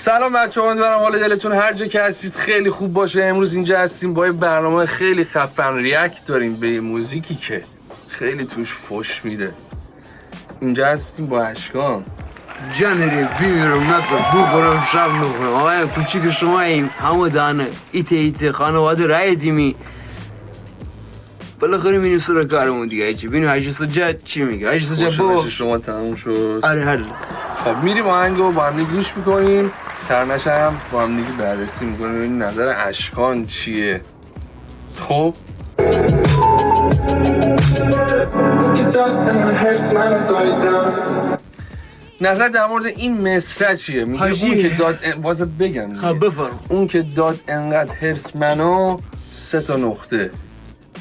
سلام بچه‌ها، امیدوارم حال دلتون هر جا که هستید خیلی خوب باشه. امروز اینجا هستیم با یه برنامه خیلی خفن، ریاکت داریم به یه موزیکی که خیلی توش فوش میده. اینجا هستیم با اشکان. جانری بیمیرم نصر بخورم شب نخورم. آقای کوچیک شما ایم همه دانه ایته خانواده رایدیمی بالاخره میریم سر کارمون دیگه. چی ببینیم حاجی سجاد چی میگه. حاجی سجاد با شما تموم شد. آره هر خب میریم آهنگو با هم گوش میکنیم، ترنش هم با هم دیگه بررسی میکنیم ببینیم نظر اشکان چیه. خب نظر در مورد این مصرع چیه؟ میگه اون که داد واسه بگم دیگه. خب بفرم. اون که داد انقدر هرس منو 3 تا نقطه.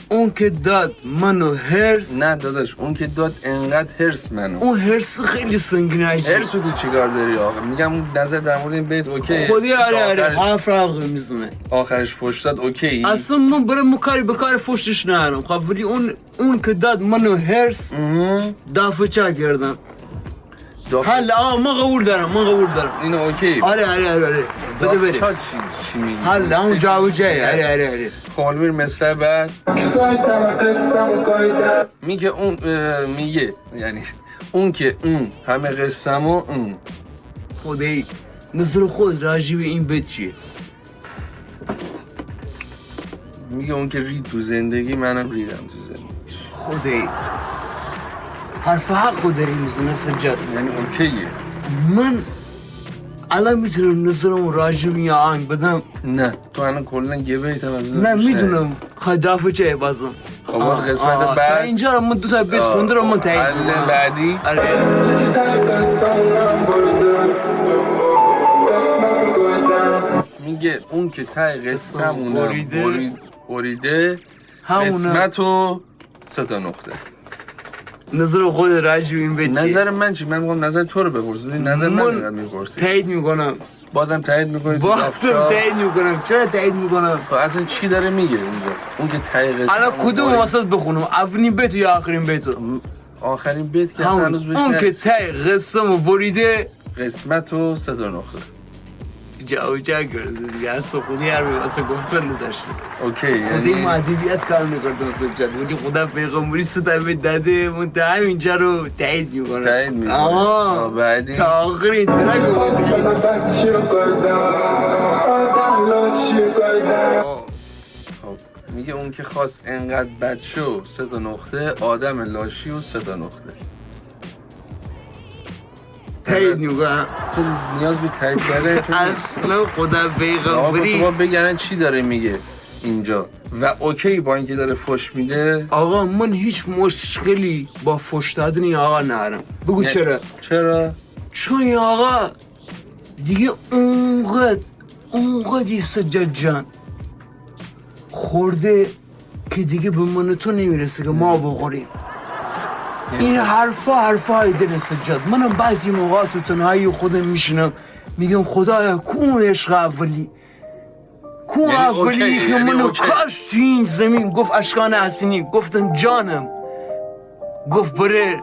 اون که داد منو هرس. نه داداش، اون که داد انقدر هرس منو. اون هرس خیلی سنگینه. هرس رو چیکار داری آقا؟ میگم نظر در مورد این بیت اوکی. خودی آره حرف فرق میزنه. آخرش فوش داد اوکی. اصلا من برای مکاری بکار فوشش نرم. خب ولی اون که داد منو هرس دافع چا کردم. حالا من قبول دارم اینو اوکی. آره بده بره. چی میگی؟ حالا اون جاو جای آره خب میر مصرع بعد میگه اون میگه یعنی اون که اون همه قصه‌مو اون. خدایی نظر خود راجع به این بیت چیه؟ میگه اون که رید تو زندگی منم ریدم تو زندگیش. خدایی حرف حق داری میزنه سجاد. یعنی اوکیه. من الان میتونم نظرم راجع به این آهنگ بدم؟ نه تو الان کلا یه بیت هم از نه میدونم خدافه چه بازم. خب قسمت بعد تا اینجا رو من 2 تا بیت خونده رو من تایید میکنم. بعدی میگه اون که تای قسمونه بریده قسمتو 3 تا نقطه. نظر خود راجع به این بیت چیه؟ نظر من چی؟ من میگم نظر تو رو بپرسید. نظر من میپرسید. تایید میکنم. بازم تایید میکنید؟ تایید میکنم. چرا تایید میکنم؟ خب اصلا چی داره میگه اونجا؟ اون که تای قسم الان کدوم واسط بخونم؟ اولین بیت یا آخرین بیت؟ آخرین بیت که اصلا هنوز بهش اون که تای قسمو بریده قسمتو 3 تا نقطه. جاو جا کرده دیگه. از سخونی حرفی واسه گفتن نذاشته. اوکی یعنی خودی معدبیت کار میکردم سجاد. ولی خدا پیغمبری 3 تا بیت داده. منتها اینجا رو تایید میکنم. تایید میکنم. بعدی تا آخرین ترک میگه اون که خواست انقدر بد شو 3 تا نقطه، آدم لاشی و 3 تا نقطه. تایید میکنم. تو نیاز به تایید داره؟ اصلا خدا پیغمبری آقا بگن چی داره میگه اینجا و اوکی با اینکه داره فوش میده. آقا من هیچ مشکلی با فوش دادن این آقا ندارم. بگو چرا؟ چون این آقا دیگه اونقدر سجاد جان خورده که دیگه به من تو نمیرسه که ما بخوریم. این حرفای دل سجاد. منم بعضی موقع تو تنهایی خودم میشینم میگم خدایا کون عشق اولی که منو کاش تو این زمین. گفت اشکان حسینی، گفتم جانم، گفت بره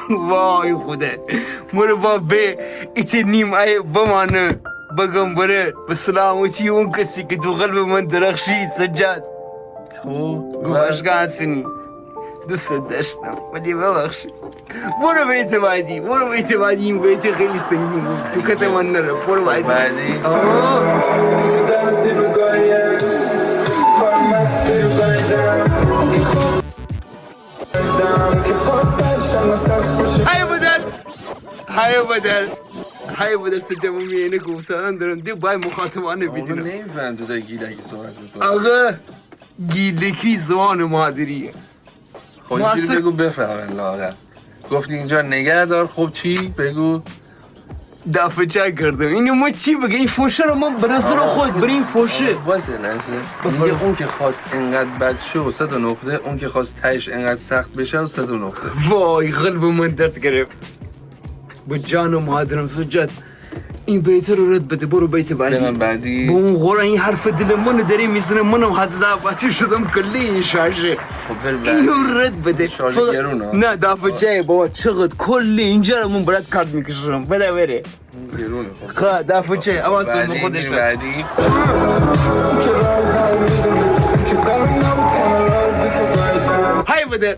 وای خدا مره با به ایتی نیم ای بمانه بگم بره به سلامتی اون کسی که تو قلب من درخشید سجاد. گفت اشکان حسینی دوست داشتم ولی ببخشید. برو بیت بعدی. این بیت خیلی سنگین تو کت من نره. برو بعدی. های بدل سجامو میینه گوساران دارم دی بای مخاطبانه بیدینم. آقا نمیفهم تو دا گیلکی صحبت میکنم. آقا گیلکی زبان مادریه. خب اینجوری بگو بفهمن لاغر. گفتی اینجا نگه دار. خب چی؟ بگو. دافع چا کردم. اینو ما چی بگه؟ این فوشه رو من به نظر خود برای این فوشه واسه نشه. میگه اون که خواست انقدر بد شو 3 تا نقطه، اون که خواست تایش انقدر سخت بشه و 3 تا نقطه. وای قلب من درد گرفت. با جان و مادرم سجاد این بیت رو رد بده. برو بیت بعدی. با اون غورا این حرف دل منو داری میزنه. منم حضرت عباسی شدم کلی این شارژه. اینو رد بده. شارژ گرونه. نه دافع جای بابا چقدر کلی اینجا رو من برات کارت میکشم. بده گرونه. خب دفعه چه؟ اما سر بعدی خودشه. بعدی های بده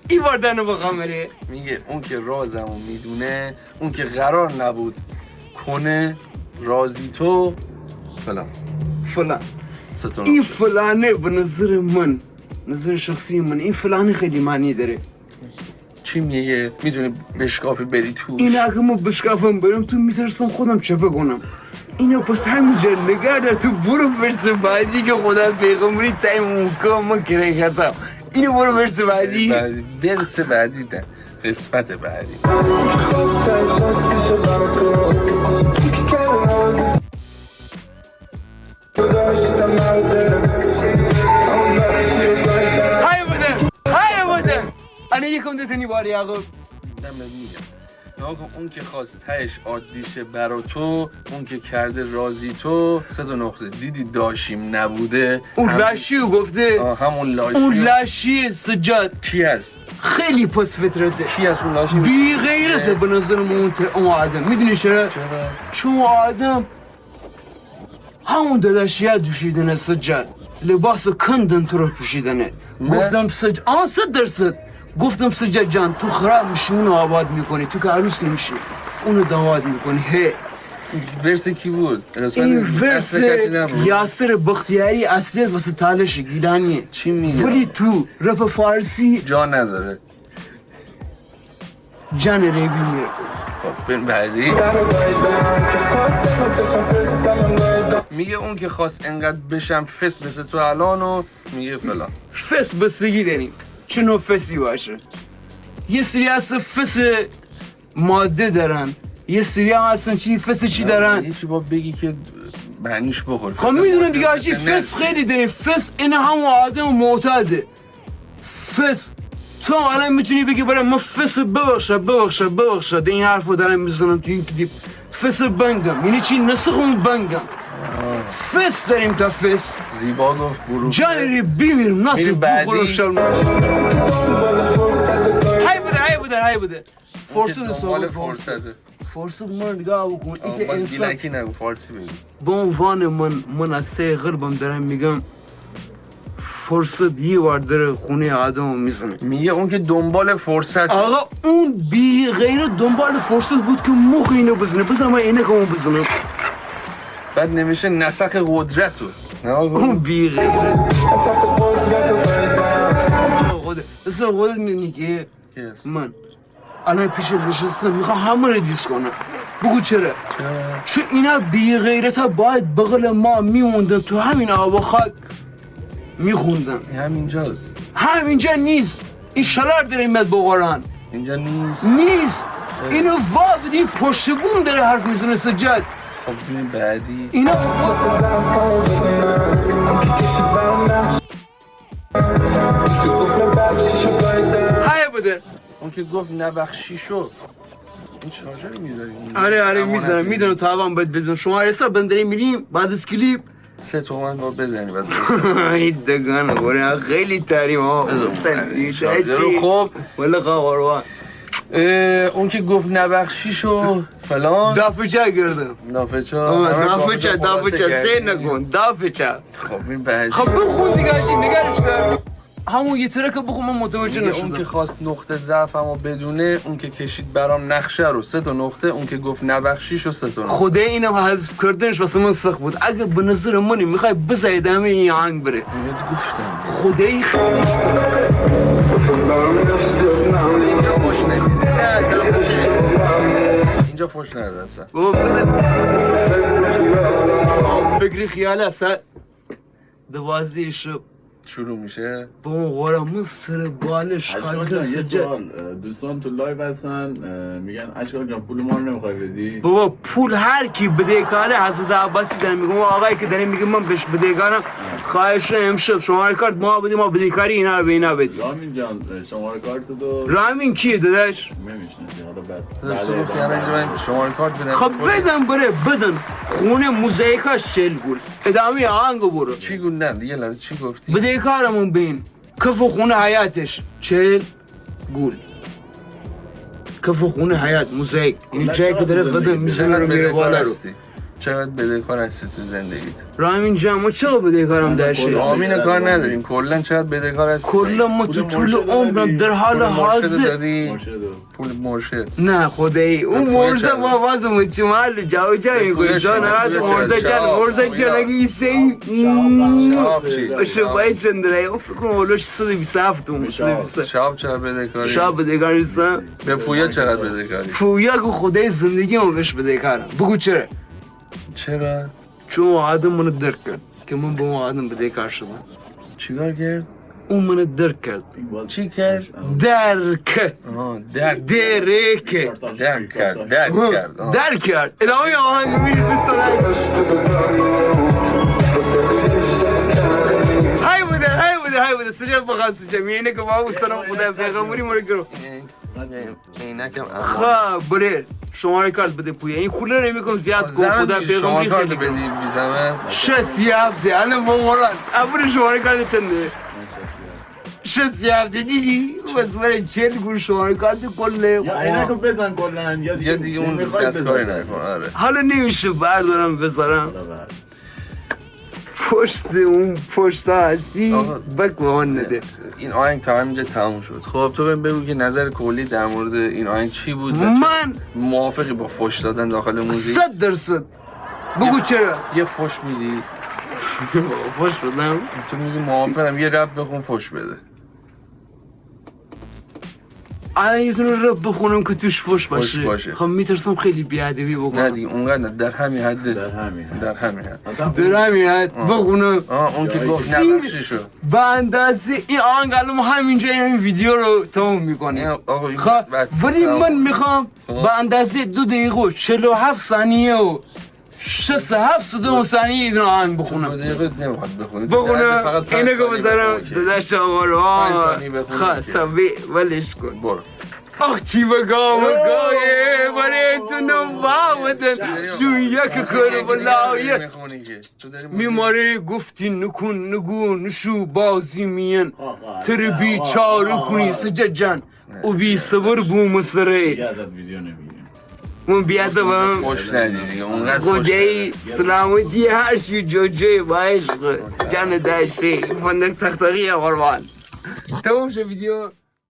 این واردن با کامره میگه اون که رازمو میدونه، اون که قرار نبود کنه رازی تو فلان فلان. ستون این فلانه به نظر من، نظر شخصی من، این فلانه خیلی معنی داره. چی میگه؟ میدونی بشکافی بری توش؟ این اگه ما بشکافم برم تو میترسم خودم چپه کنم. اینو پس همینجا نگه دار، تو برو برس بعدی که خدا پیغمبری تایم موکا ما کرای کردم. اینو برو برس بعدی. درس بعدی ده، قسمت بعدی. های بوده انا یکم دتنی باری یعقوب. دم میگم نگاه کن، اون که خواست تهش عادیشه برا تو، اون که کرده رازی تو، 3 نقطه. دیدی داشیم نبوده، اون لاشیو گفته. همون لاشی. اون لاشی سجاد کی هست؟ خیلی پس فطرته. کی هست اون لاشی؟ بی غیرته به نظر من اون آدم. میدونی چرا؟ چون آدم همون داداشیه دوشیدنه سجاد، لباس کندن تو رو پوشیدنه. گفتم سجاد 100%. گفتم سجاد جان تو خراب میشی اونو آباد میکنی، تو که عروس نمیشی اونو داماد میکنی. هی ورس کی بود؟ این ورس یاسر بختیاری اصلیت واسه تالش گیلانیه. چی میگه؟ ولی تو رپ فارسی جا نداره. جان ریبی میره. خب بریم بعدی. میگه اون که خواست انقدر بشم فس مثل تو الان و میگه فلان. فس بستگی داریم چه نوع فسی باشه. یه سری هستن فس ماده دارن، یه سری هم هستن چی فس چی دارن. یه چی با بگی که بهنیش بخور. خب میدونم دیگه هرچی فس خیلی داریم. فس این همون آدم معتاده. فس تو الان میتونی بگی برای من فس ببخشد این حرفو دارم میزنم تو این کلیپ. فس بنگم یعنی چی؟ نسخمون بنگم. فس داریم تا فس. زیبا گفت برو جانی بیمیرم ناسی بخورم شلم. های بوده فرصت سوال فرصت من نگاه بکن. این باز انسان گیلکی نگو، فارسی بگو. به عنوان من از ته غربم دارم میگم فرصت یه بار داره خونه آدم میزنه. میگه اون که دنبال فرصت. آقا اون بی غیره دنبال فرصت بود که مخ اینو بزنه. بزن من اینه که اون بزنم. بعد نمیشه نسخ قدرتو. اون بی غیره اصلا قدرت میدونی که من الان پیش نشستم میخوام همه رو دیس کنم. بگو چرا؟ چون اینا بی غیرتا باید بغل ما میموندن تو همین آب و خاک میخوندن. همینجاست. همینجا نیست. این شلار داره میاد بقران. اینجا نیست. نیست. اینو وا بدین پشت بوم داره حرف میزنه سجاد. خب ببین بعدی. اینا های بوده. اون که گفت نبخشی شو. این شارژر میذاری؟ آره میذارم. میدونم تا الان باید بدون شما حساب بنداریم میریم بعد از کلیپ 3 تومن با بزنی بعد. این دگان گوره خیلی تریم ها. شارژر خب ولی قاروان اون که گفت نبخشی شو فلان. دافه چه کردم؟ دافه چه سه نکن دافه چه. خب این بعدی. خب بخون دیگه هاشی نگرش دار همون یه ترک بخون من متوجه اون نشدم. که خواست نقطه ضعفمو بدونه، اون که کشید برام نقشه رو 3 نقطه، اون که گفت نبخشیش و 3 نقطه. خدای اینم حذف کردنش واسه من سخت بود. اگه به نظر منی میخوای بزنی دم این آهنگ بره. گفتم خدای خیلی سخت. اینجا فوش نمیده. اینجا فوش نده اصلا. فکری خیال اصلا 12 شب شروع میشه. با اون غرامون سر بالش اشکال یه سوال دوستان تو لایو هستن میگن اشکال جان پول ما رو نمیخوای بدی؟ بابا پول هر کی بدهکاره حضرت عباسی داره میگم آقایی که داره میگه من بهش بدهکارم خواهش امشب شماره کارت ما بدیم ما بدهکاری اینا رو به اینا بدیم. رامین جان شماره کارت تو رامین کیه داداش؟ نمیشناسی حالا داداش تو گفتی من شماره کارت بدم. خب بدن بره بدن خونه موزاییکاش 40 گول ادامه آهنگو برو. چی گوندن؟ یه لحظه چی گفتی؟ بدهکارمون بین کف خونه حیاتش 40 گول کف خونه حیات موزیک این جایی که داره قدم میزنه رو میره بالا رو چقدر بدهکار هستی تو زندگیت؟ رامین جان ما چقدر بدهکارم داشته آمین کار نداریم کلا چقدر بدهکار هستی؟ کلا ما تو طول عمرم در حال حاضر پول مرشد نه خدایی اون مرزه با واسه چه محل جاو جای میگه جان هات مرزه جان اگه ایسه شبای چندره فکر کنم ولش 127 اون شاب چقدر بدهکاری؟ شاب بدهکاری است به پویا چقدر بدهکاری؟ پویا که خدای زندگی ما بهش بدهکارم بگو چرا چرا؟ چون آدم منو درک کرد که من با اون آدم بدهکار شدم چیکار کرد؟ اون منو درک کرد چی کرد؟ درک درک کرد درک کرد ادامه آهنگ میری دوستان های بوده سجا بخواد سجا میینه که با دوستانم خدا پیغمبری مورد گرو خواه بره شماره کارت بده پویا این خوله نمیکنم زیاد کن خدا پیغمبری خیلی بدی بی زمن 6 الان با مولان ابر شماره کارت چنده 6 دیدی بس برای 40 گوش شماره کارت کله یا اینکو بزن کلا یا دیگه اون دستکاری نکن آره حالا نمیشه بردارم بذارم پشت هستی بک به من نده این آهنگ تا همینجا تموم شد خب تو بگو که نظر کلی در مورد این آهنگ چی بود من موافقی با فوش دادن داخل موزیک 100% بگو چرا یه فوش میدی فوش بدم تو میگی موافقم یه رپ بخون فوش بده الان یه دونه رپ بخونم که توش فوش باشه خب میترسم خیلی بیادبی بکنم نه دیگه اونقدر در همین حد بخونم اون که گفت نبخشی شو به اندازه این آهنگ الان همینجا این ویدیو رو تموم میکنیم خب ولی من میخوام به اندازه 2 دقیقه 47 ثانیه و 7 ثانیه این آهنگ بخونم 2 دقیقه نمیخواد بخونم اینه که بذارم داداش آقا خب سبی ولش کن برو آخ چی بگم برای تو نباودن دنیا که کار بلایه میماره گفتی نکن نگو نشو بازی مین تر بیچاره کنی سجد جان و بی صبر بو مصره من بیادبم خوش ندی دیگه اونقدر خدایی سلامتی هر شی جوجه با عشق جان داشته فندق تختقی قربان تموم شد ویدیو